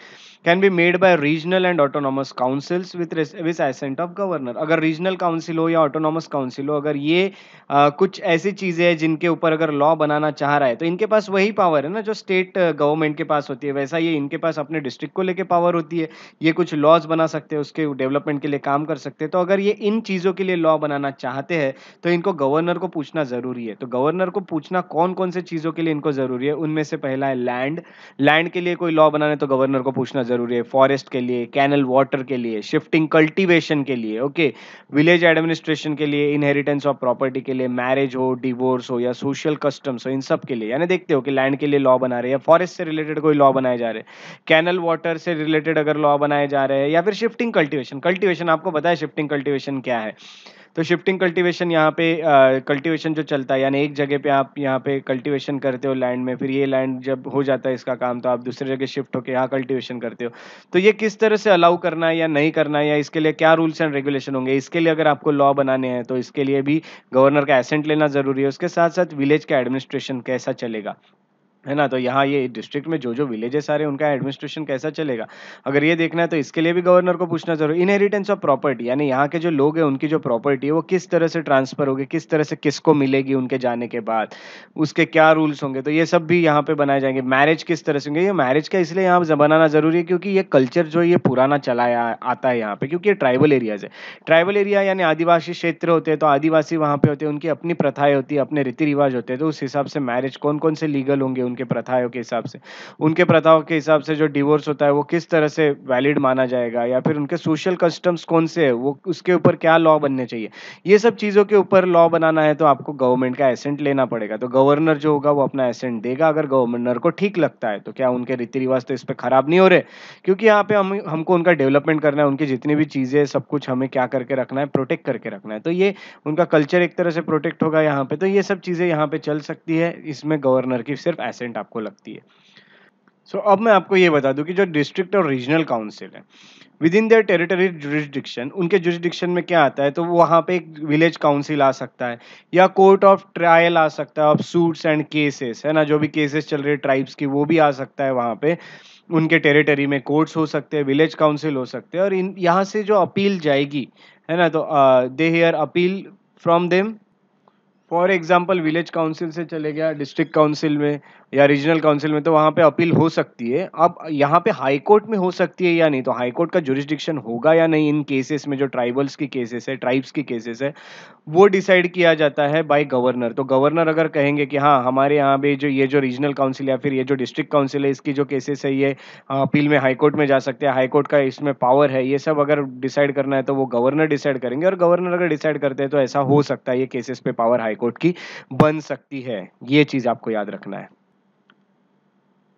can be made by regional and autonomous councils with assent of governor. अगर रीजनल काउंसिल हो या ऑटोनॉमस काउंसिल हो, अगर ये कुछ ऐसी चीजें हैं जिनके ऊपर अगर लॉ बनाना चाह रहा है तो इनके पास वही पावर है ना जो स्टेट गवर्नमेंट के पास होती है, वैसा ये इनके पास अपने डिस्ट्रिक्ट को लेके पावर होती है। ये कुछ लॉज बना सकते हैं, उसके डेवलपमेंट के लिए काम कर सकते हैं। तो अगर ये इन चीजों के लिए लॉ बनाना चाहते हैं तो इनको गवर्नर को पूछना जरूरी है। तो गवर्नर को पूछना कौन कौन से चीजों के लिए इनको जरूरी है, उनमें से पहला है लैंड। लैंड के लिए कोई लॉ बनाना तो गवर्नर को पूछना जरूरी है। फॉरेस्ट के लिए, कैनल वाटर के लिए, शिफ्टिंग कल्टीवेशन के लिए, ओके, विलेज एडमिनिस्ट्रेशन के लिए, इनहेरिटेंस ऑफ प्रॉपर्टी के लिए, मैरिज हो, डिवोर्स हो या सोशल कस्टम्स हो, इन सब के लिए। यानी देखते हो कि लैंड के लिए लॉ बना रहे हैं, फॉरेस्ट से रिलेटेड कोई लॉ बनाए जा रहे हैं, कैनल वाटर से रिलेटेड अगर लॉ बनाए जा रहे हैं, या फिर शिफ्टिंग कल्टीवेशन। कल्टीवेशन आपको पता है शिफ्टिंग कल्टीवेशन क्या है। तो शिफ्टिंग कल्टीवेशन यहाँ पे कल्टीवेशन जो चलता है, यानी एक जगह पे आप यहाँ पे कल्टीवेशन करते हो लैंड में, फिर ये लैंड जब हो जाता है इसका काम तो आप दूसरी जगह शिफ्ट होकर यहाँ कल्टीवेशन करते हो। तो ये किस तरह से अलाउ करना है या नहीं करना है, या इसके लिए क्या रूल्स एंड रेगुलेशन होंगे, इसके लिए अगर आपको लॉ बनाने हैं तो इसके लिए भी गवर्नर का एसेंट लेना जरूरी है। उसके साथ साथ विलेज का एडमिनिस्ट्रेशन कैसा चलेगा, है ना। तो यहाँ ये डिस्ट्रिक्ट में जो जो विलेजेस आ रहे हैं उनका एडमिनिस्ट्रेशन कैसा चलेगा, अगर ये देखना है तो इसके लिए भी गवर्नर को पूछना जरूरी। इनहेरिटेंस ऑफ प्रॉपर्टी, यानी यहाँ के जो लोग हैं उनकी जो प्रॉपर्टी है वो किस तरह से ट्रांसफर होगी, किस तरह से किसको मिलेगी उनके जाने के बाद, उसके क्या रूल्स होंगे, तो ये सब भी यहाँ पे बनाए जाएंगे। मैरिज किस तरह से होंगे, ये मैरिज का इसलिए यहाँ बनाना जरूरी है क्योंकि ये कल्चर जो ये पुराना चला आता है यहाँ पे, क्योंकि ये ट्राइबल एरियाज है। ट्राइबल एरिया यानी आदिवासी क्षेत्र होते हैं, तो आदिवासी वहाँ पे होते हैं, उनकी अपनी प्रथाएं होती है, अपने रीति रिवाज होते हैं। तो उस हिसाब से मैरिज कौन कौन से लीगल होंगे उनके प्रथाओं के हिसाब से, उनके प्रथाओं के हिसाब से जो डिवोर्स होता है वो किस तरह से वैलिड माना जाएगा, या फिर उनके सोशल कस्टम्स कौन से है, वो उसके ऊपर क्या लॉ बनने चाहिए। ये सब चीजों के ऊपर लॉ बनाना है तो आपको गवर्नमेंट का एसेंट लेना पड़ेगा। तो गवर्नर जो होगा वो अपना एसेंट देगा, अगर गवर्नर को ठीक लगता है तो। क्या उनके रीति रिवाज तो इस पे खराब नहीं हो रहे, क्योंकि यहाँ पे हमको उनका डेवलपमेंट करना है, उनकी जितनी भी चीजें सब कुछ हमें क्या करके रखना है, प्रोटेक्ट करके रखना है। तो ये उनका कल्चर एक तरह से प्रोटेक्ट होगा यहाँ पे। तो ये सब चीजें यहाँ पे चल सकती है, इसमें गवर्नर की सिर्फ एसेंट आपको लगती है। सो अब मैं आपको ये बता दूं कि जो डिस्ट्रिक्ट और रीजनल काउंसिल है with in their territory jurisdiction, उनके जुरिस्डिक्शन में क्या आता है, तो वहाँ पे एक विलेज काउंसिल आ सकता है, या कोर्ट ऑफ ट्रायल आ सकता है, ऑफ सूट्स एंड केसेस, है ना। जो भी केसेस चल रहे ट्राइब्स की वो भी आ सकता है वहाँ पे। उनके टेरिटरी में कोर्ट्स हो सकते हैं, विलेज काउंसिल हो सकते हैं, और इन यहाँ से जो अपील जाएगी, है ना, तो they hear appeal from them. For example village council से चले गया डिस्ट्रिक्ट काउंसिल में या रीजनल काउंसिल में, तो वहां पे अपील हो सकती है। अब यहाँ पे हाई कोर्ट में हो सकती है या नहीं, तो हाई कोर्ट का जुरिस्डिक्शन होगा या नहीं इन केसेस में, जो ट्राइबल्स की केसेस है, ट्राइब्स की केसेस है, वो डिसाइड किया जाता है बाय गवर्नर। तो गवर्नर अगर कहेंगे कि हाँ हमारे यहाँ पे जो ये जो रीजनल काउंसिल या फिर ये जो डिस्ट्रिक्ट काउंसिल है इसकी जो केसेस है ये अपील में हाई कोर्ट में जा सकते हैं, हाई कोर्ट का इसमें पावर है, ये सब अगर डिसाइड करना है तो वो गवर्नर डिसाइड करेंगे। और गवर्नर अगर डिसाइड करते हैं तो ऐसा हो सकता है, ये केसेस पे पावर हाई कोर्ट की बन सकती है। ये चीज आपको याद रखना है।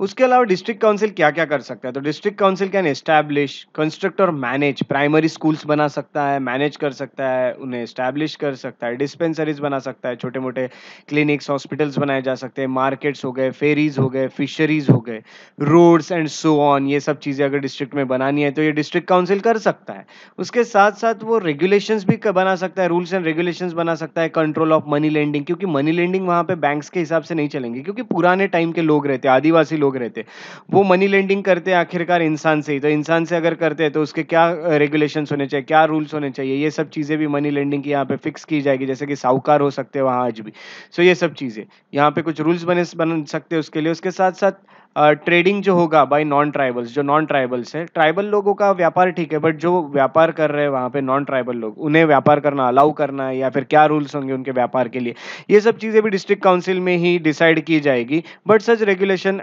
उसके अलावा डिस्ट्रिक्ट काउंसिल क्या क्या कर सकता है, तो district council can establish, construct और मैनेज प्राइमरी स्कूल्स बना सकता है, मैनेज कर सकता है, उन्हें एस्टैब्लिश कर सकता है, डिस्पेंसरीज बना सकता है, छोटे मोटे क्लिनिक्स हॉस्पिटल्स बनाए जा सकते हैं, मार्केट्स हो गए, फेरीज हो गए, फिशरीज हो गए, रोड्स एंड सो ऑन। ये सब चीजें अगर डिस्ट्रिक्ट में बनानी है तो ये डिस्ट्रिक्ट काउंसिल कर सकता है। उसके साथ साथ वो रेगुलेशंस भी बना सकता है, रूल्स एंड रेगुलेशंस बना सकता है, कंट्रोल ऑफ मनी लेंडिंग, क्योंकि मनी लेंडिंग वहां पे बैंक्स के हिसाब से नहीं चलेंगे, क्योंकि पुराने टाइम के लोग रहते, आदिवासी लोग रहते, वो मनी लेंडिंग करते हैं आखिरकार इंसान से ही। तो इंसान से अगर करते हैं तो उसके क्या रेगुलेशंस होने चाहिए, क्या रूल्स होने चाहिए, ये सब चीजें भी मनी लेंडिंग की यहाँ पे फिक्स की जाएगी। जैसे कि साहूकार हो सकते हैं वहां आज भी। सो ये सब चीजें यहाँ पे कुछ रूल्स बन सकते हैं उसके लिए। उसके साथ साथ ट्रेडिंग जो होगा बाय नॉन ट्राइबल्स, जो नॉन ट्राइबल्स है, ट्राइबल लोगों का व्यापार ठीक है, बट जो व्यापार कर रहे हैं वहाँ पे नॉन ट्राइबल लोग, उन्हें व्यापार करना अलाउ करना है या फिर क्या रूल्स होंगे उनके व्यापार के लिए, ये सब चीज़ें भी डिस्ट्रिक्ट काउंसिल में ही डिसाइड की जाएगी। But such regulation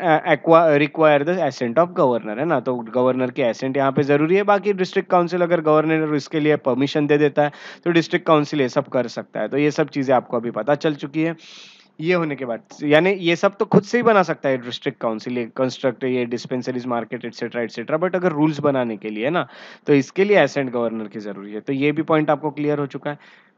require the ascent of governor, है ना, तो गवर्नर की एसेंट यहाँ पे जरूरी है। बाकी डिस्ट्रिक्ट काउंसिल अगर गवर्नर इसके लिए परमिशन दे देता है तो डिस्ट्रिक्ट काउंसिल ये सब कर सकता है। तो ये सब चीज़ें आपको अभी पता चल चुकी है। ये होने के बाद यानी ये सब तो खुद से ही बना सकता है डिस्ट्रिक्ट काउंसिल, ये कंस्ट्रक्ट, ये dispensaries, market etcetera etcetera, but अगर रूल्स बनाने के लिए है ना, तो इसके लिए एसेंट गवर्नर की जरूरी है। तो ये भी पॉइंट आपको क्लियर हो चुका है।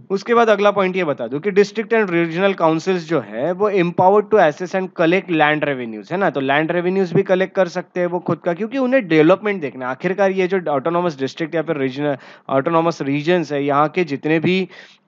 उसके बाद अगला पॉइंट ये बता दूं कि डिस्ट्रिक्ट एंड रीजनल काउंसिल्स जो है वो empowered to assess and collect land revenues, है ना, तो लैंड रेवेन्यूज भी कलेक्ट कर सकते हैं वो खुद का, क्योंकि उन्हें डेवलपमेंट देखना है। आखिरकार ये जो ऑटोनॉमस डिस्ट्रिक्ट या फिर रीजनल ऑटोनॉमस रीजन्स है, यहाँ के जितने भी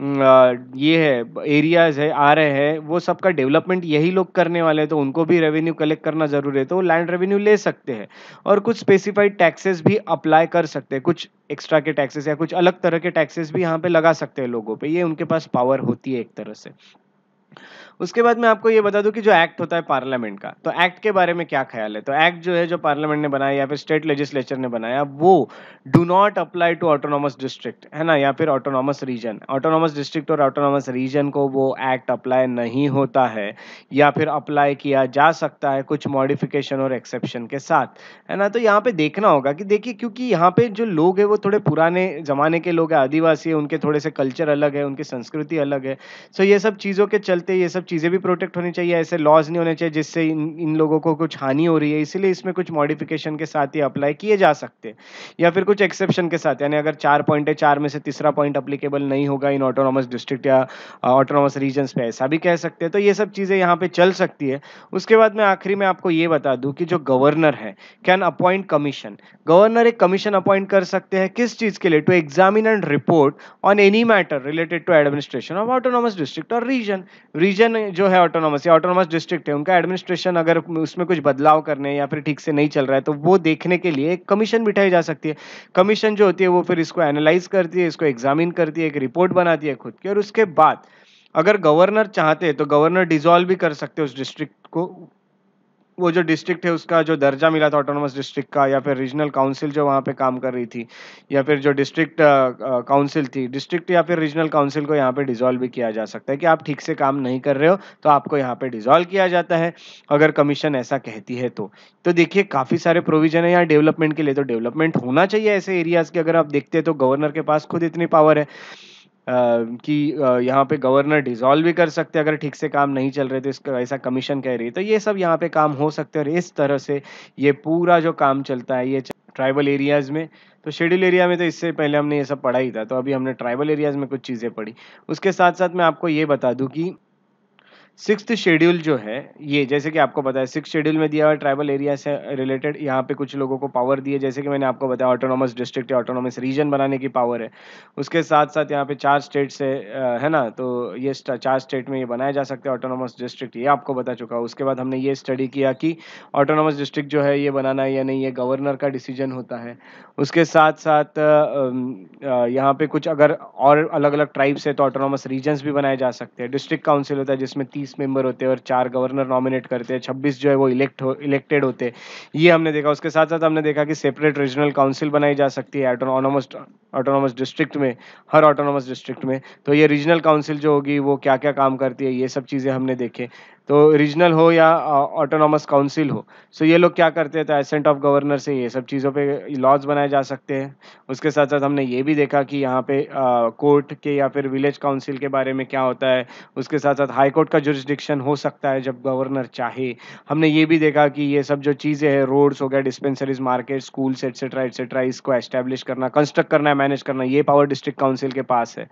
ये है एरियाज है आ रहे हैं, वो सबका डेवलपमेंट यही लोग करने वाले हैं, तो उनको भी रेवेन्यू कलेक्ट करना जरूरी है। तो वो लैंड रेवेन्यू ले सकते हैं और कुछ स्पेसिफाइड टैक्सेस भी अप्लाई कर सकते हैं, कुछ एक्स्ट्रा के टैक्सेस या कुछ अलग तरह के टैक्सेस भी यहाँ पे लगा सकते हैं लोगों पे, ये उनके पास पावर होती है एक तरह से। उसके बाद मैं आपको ये बता दूं कि जो एक्ट होता है पार्लियामेंट का, तो एक्ट के बारे में क्या ख्याल है। तो एक्ट जो है जो पार्लियामेंट ने बनाया या फिर स्टेट लेजिस्लेचर ने बनाया, वो do not apply to autonomous district, है ना, या फिर ऑटोनॉमस रीजन। ऑटोनॉमस डिस्ट्रिक्ट और ऑटोनॉमस रीजन को वो एक्ट अप्लाई नहीं होता है, या फिर अप्लाई किया जा सकता है कुछ मॉडिफिकेशन और एक्सेप्शन के साथ, है ना। तो यहाँ पे देखना होगा कि देखिए, क्योंकि यहाँ पे जो लोग हैं वो थोड़े पुराने जमाने के लोग हैं, आदिवासी है, उनके थोड़े से कल्चर अलग है, उनकी संस्कृति अलग है। सो ये सब चीज़ों के चलते ये सब चीज़ें भी प्रोटेक्ट होनी चाहिए, ऐसे लॉज नहीं होने चाहिए जिससे इन लोगों को कुछ हानि हो रही है, इसीलिए इसमें कुछ मॉडिफिकेशन के साथ ही अप्लाई किए जा सकते हैं, या फिर कुछ एक्सेप्शन के साथ, यानी अगर 4 पॉइंट है, 4 में से तीसरा पॉइंट अप्लीकेबल नहीं होगा इन ऑटोनॉमस डिस्ट्रिक्ट या ऑटोनॉमस रीजन्स पे, ऐसा भी कह सकते हैं। तो ये सब चीज़ें यहाँ पे चल सकती है। उसके बाद मैं आखिरी में आपको ये बता दूं कि जो गवर्नर है कैन अपॉइंट कमीशन। गवर्नर एक कमीशन अपॉइंट कर सकते हैं, किस चीज़ के लिए, to examine and report on any matter related to administration of autonomous district और रीजन। रीजन जो है ऑटोनॉमस या ऑटोनॉमस डिस्ट्रिक्ट है, उनका एडमिनिस्ट्रेशन अगर उसमें कुछ बदलाव करने या फिर ठीक से नहीं चल रहा है, तो वो देखने के लिए एक कमीशन बिठाई जा सकती है। कमीशन जो होती है वो फिर इसको एनालाइज करती है, इसको एग्जामिन करती है, एक रिपोर्ट बनाती है खुद की, और उसके बाद अगर गवर्नर चाहते हैं तो गवर्नर डिसॉल्व भी कर सकते हैं उस डिस्ट्रिक्ट को। वो जो डिस्ट्रिक्ट है उसका जो दर्जा मिला था ऑटोनॉमस डिस्ट्रिक्ट का, या फिर रीजनल काउंसिल जो वहाँ पे काम कर रही थी, या फिर जो डिस्ट्रिक्ट काउंसिल थी, डिस्ट्रिक्ट या फिर रीजनल काउंसिल को यहाँ पे डिसॉल्व भी किया जा सकता है कि आप ठीक से काम नहीं कर रहे हो, तो आपको यहाँ पे डिसॉल्व किया जाता है, अगर कमीशन ऐसा कहती है तो देखिए काफ़ी सारे प्रोविजन है यहाँ डेवलपमेंट के लिए। तो डेवलपमेंट होना चाहिए ऐसे एरियाज़ के। अगर आप देखते हैं तो गवर्नर के पास खुद इतनी पावर है कि यहाँ पे गवर्नर डिसॉल्व भी कर सकते हैं अगर ठीक से काम नहीं चल रहे, तो इसका ऐसा कमीशन कह रही है। तो ये सब यहाँ पे काम हो सकते हैं, और इस तरह से ये पूरा जो काम चलता है ये ट्राइबल एरियाज में। तो शेड्यूल एरिया में तो इससे पहले हमने ये सब पढ़ा ही था, तो अभी हमने ट्राइबल एरियाज में कुछ चीज़ें पढ़ी। उसके साथ साथ मैं आपको ये बता दूं कि सिक्स्थ शेड्यूल जो है, ये जैसे कि आपको पता है सिक्स शेड्यूल में दिया हुआ ट्राइबल एरिया से रिलेटेड यहाँ पे कुछ लोगों को पावर दी है, जैसे कि मैंने आपको बताया ऑटोनॉमस डिस्ट्रिक्ट या ऑटोनॉमस रीजन बनाने की पावर है। उसके साथ साथ यहाँ पे 4 स्टेट से है ना, तो ये 4 स्टेट में ये बनाए जा सकते हैं ऑटोनॉमस डिस्ट्रिक्ट, ये आपको बता चुका हूँ। उसके बाद हमने ये स्टडी किया कि ऑटोनॉमस डिस्ट्रिक्ट जो है ये बनाना है या नहीं, ये गवर्नर का डिसीजन होता है। उसके साथ साथ यहाँ पे कुछ अगर और अलग अलग ट्राइब्स है तो ऑटोनॉमस रीजन्स भी बनाए जा सकते हैं। डिस्ट्रिक्ट काउंसिल होता है जिसमें 30 मेंबर होते हैं और 4 गवर्नर नॉमिनेट करते हैं, 26 जो है वो इलेक्टेड होते हैं, ये हमने देखा। उसके साथ साथ हमने देखा कि सेपरेट रीजनल काउंसिल बनाई जा सकती है ऑटोनॉमस डिस्ट्रिक्ट में, हर ऑटोनॉमस डिस्ट्रिक्ट में। तो ये रीजनल काउंसिल जो होगी वो क्या क्या काम करती है, ये सब चीज़ें हमने देखे। तो रीजनल हो या ऑटोनॉमस काउंसिल हो, सो ये लोग क्या करते हैं, तो एसेंट ऑफ गवर्नर से ये सब चीज़ों पे लॉज बनाए जा सकते हैं। उसके साथ साथ हमने ये भी देखा कि यहाँ पे कोर्ट के या फिर विलेज काउंसिल के बारे में क्या होता है। उसके साथ साथ हाई कोर्ट का जुरिस्डिक्शन हो सकता है जब गवर्नर चाहे। हमने ये भी देखा कि ये सब जो चीज़ें हैं, रोड्स हो गया, डिस्पेंसरीज, मार्केट, स्कूल्स एटसेट्रा, इसको एस्टेब्लिश करना, कंस्ट्रक्ट करना, मैनेज करना, ये पावर डिस्ट्रिक्ट काउंसिल के पास है।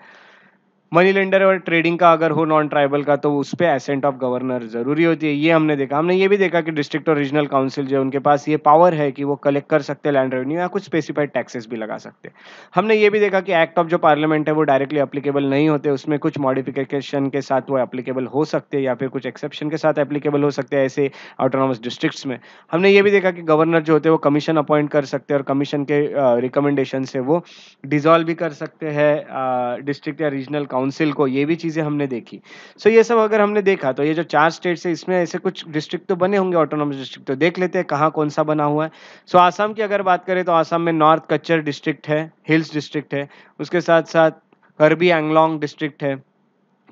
मनी लेंडर और ट्रेडिंग का अगर हो नॉन ट्राइबल का, तो उस पे एसेंट ऑफ गवर्नर जरूरी होती है, ये हमने देखा। हमने ये भी देखा कि डिस्ट्रिक्ट और रीजनल काउंसिल जो है उनके पास ये पावर है कि वो कलेक्ट कर सकते हैं लैंड रेवेन्यू या कुछ स्पेसिफाइड टैक्सेस भी लगा सकते हैं। हमने ये भी देखा कि एक्ट ऑफ जो पार्लियामेंट है वो डायरेक्टली अप्लीकेबल नहीं होते, उसमें कुछ मॉडिफिकेशन के साथ वो एप्लीकेबल हो सकते हैं या फिर कुछ एक्सेप्शन के साथ एप्लीकेबल हो सकते हैं ऐसे ऑटोनॉमस डिस्ट्रिक्ट्स में। हमने ये भी देखा कि गवर्नर जो होते हैं वो कमीशन अपॉइंट कर सकते हैं और कमीशन के रिकमेंडेशन से वो डिसॉल्व भी कर सकते हैं डिस्ट्रिक्ट या रीजनल काउंसिल को, ये भी चीज़ें हमने देखी। सो ये सब अगर हमने देखा तो ये जो 4 स्टेट्स है इसमें ऐसे कुछ डिस्ट्रिक्ट तो बने होंगे ऑटोनॉमस डिस्ट्रिक्ट, तो देख लेते हैं कहाँ कौन-सा बना हुआ है। सो आसाम की अगर बात करें तो आसाम में नॉर्थ कच्चर डिस्ट्रिक्ट है, हिल्स डिस्ट्रिक्ट है, उसके साथ-साथ कार्बी एंगलोंग डिस्ट्रिक्ट है,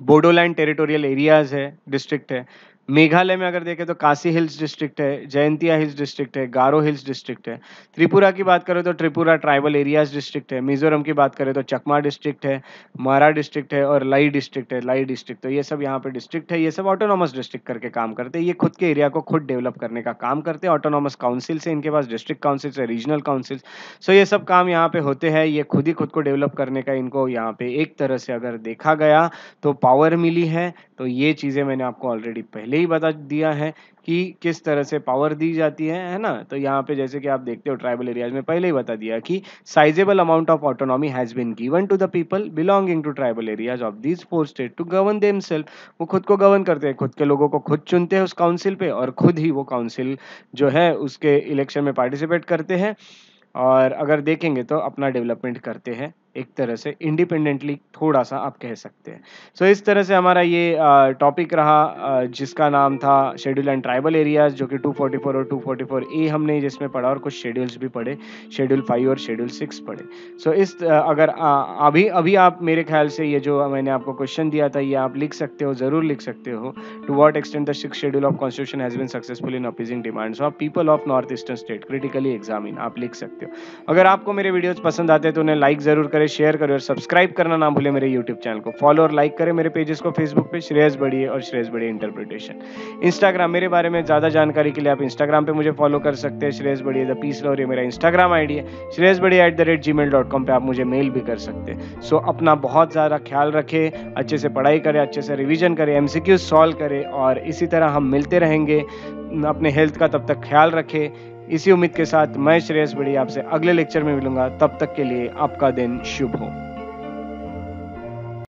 बोडोलैंड टेरिटोरियल एरियाज़ है, डिस्ट्रिक्ट है। मेघालय में अगर देखें तो कासी हिल्स डिस्ट्रिक्ट है, जयंतिया हिल्स डिस्ट्रिक्ट है, गारो हिल्स डिस्ट्रिक्ट है। त्रिपुरा की बात करें तो त्रिपुरा ट्राइबल एरियाज़ डिस्ट्रिक्ट है। मिज़ोरम की बात करें तो चकमा डिस्ट्रिक्ट है, मारा डिस्ट्रिक्ट है और लाई डिस्ट्रिक्ट है, लाई डिस्ट्रिक्ट। तो ये सब यहाँ पे डिस्ट्रिक्ट है, ये सब ऑटोनॉमस डिस्ट्रिक्ट करके काम करते हैं। ये खुद के एरिया को खुद डेवलप करने का काम करते हैं। ऑटोनॉमस काउंसिल से इनके पास डिस्ट्रिक्ट काउंसिल से रीजनल काउंसिल, सो ये सब काम यहाँ पे होते हैं। ये खुद ही खुद को डेवलप करने का इनको यहाँ पे एक तरह से अगर देखा गया तो पावर मिली है। तो ये चीज़ें मैंने आपको ऑलरेडी पहले ही बता दिया है कि किस तरह से पावर दी जाती है ना? तो यहाँ पे जैसे कि आप देखते हो ट्राइबल एरियाज़ में पहले ही बता दिया कि sizeable amount of autonomy has been given to the people belonging to tribal areas of these 4 state to govern themselves. वो खुद को गवर्न करते हैं, खुद के लोगों को खुद चुनते हैं उस काउंसिल पे और खुद ही वो काउंसिल जो है उसके इलेक्शन में पार्टिसिपेट करते हैं और अगर देखेंगे तो अपना डेवलपमेंट करते हैं एक तरह से इंडिपेंडेंटली, थोड़ा-सा आप कह सकते हैं। सो इस तरह से हमारा ये टॉपिक रहा जिसका नाम था शेड्यूल एंड ट्राइबल एरियाज़, जो कि 244 और 244 ए हमने जिसमें पढ़ा और कुछ शेड्यूल्स भी पढ़े, शेड्यूल 5 और शेड्यूल 6 पढ़े। सो अगर अभी आप मेरे ख्याल से ये जो मैंने आपको क्वेश्चन दिया था ये आप लिख सकते हो, ज़रूर लिख सकते हो। To what extent the 6th schedule of constitution has been successful in appeasing demands of people of north eastern state critically examine, आप लिख सकते हो। अगर आपको मेरे वीडियोज़ पसंद आते हैं तो उन्हें लाइक ज़रूर करें, शेयर करें और सब्सक्राइब करना ना भूलें मेरे यूट्यूब चैनल को। फॉलो और लाइक करें मेरे पेजेस को फेसबुक पे श्रेयस बढ़िए और श्रेयस बढ़िए इंटरप्रिटेशन। इंस्टाग्राम, मेरे बारे में ज़्यादा जानकारी के लिए आप इंस्टाग्राम पे मुझे फॉलो कर सकते हैं, श्रेयस बढ़िए द पीस लवर, ये मेरा इंस्टाग्राम आईडी है। श्रेयस बढ़िया @gmail.com पे आप मुझे मेल भी कर सकते हैं। सो अपना बहुत ज़्यादा ख्याल रखें, अच्छे से पढ़ाई करें, अच्छे से रिविजन करें, MCQ सॉल्व करें और इसी तरह हम मिलते रहेंगे। अपने हेल्थ का तब तक ख्याल रखें। इसी उम्मीद के साथ मैं श्रेयस बढ़िया आपसे अगले लेक्चर में मिलूंगा। तब तक के लिए आपका दिन शुभ हो।